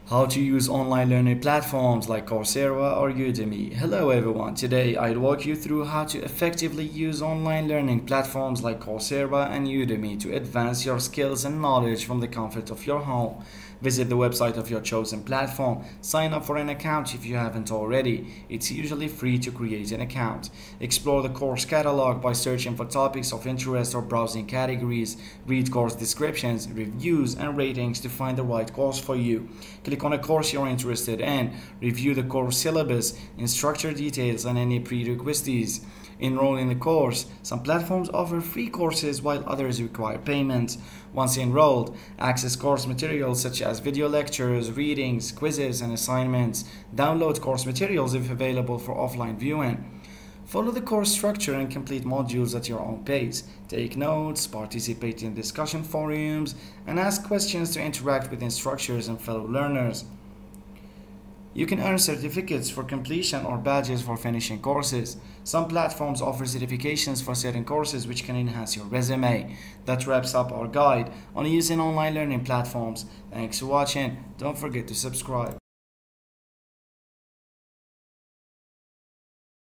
How to use online learning platforms like Coursera or Udemy. Hello everyone, today I'll walk you through how to effectively use online learning platforms like Coursera and Udemy to advance your skills and knowledge from the comfort of your home. Visit the website of your chosen platform, sign up for an account if you haven't already. It's usually free to create an account. Explore the course catalog by searching for topics of interest or browsing categories. Read course descriptions, reviews, and ratings to find the right course for you. Click on a course you're interested in, review the course syllabus, instructor details, and any prerequisites. Enroll in the course. Some platforms offer free courses while others require payment. Once enrolled, access course materials such as video lectures, readings, quizzes, and assignments. Download course materials if available for offline viewing. Follow the course structure and complete modules at your own pace. Take notes, participate in discussion forums, and ask questions to interact with instructors and fellow learners. You can earn certificates for completion or badges for finishing courses. Some platforms offer certifications for certain courses which can enhance your resume. That wraps up our guide on using online learning platforms. Thanks for watching. Don't forget to subscribe.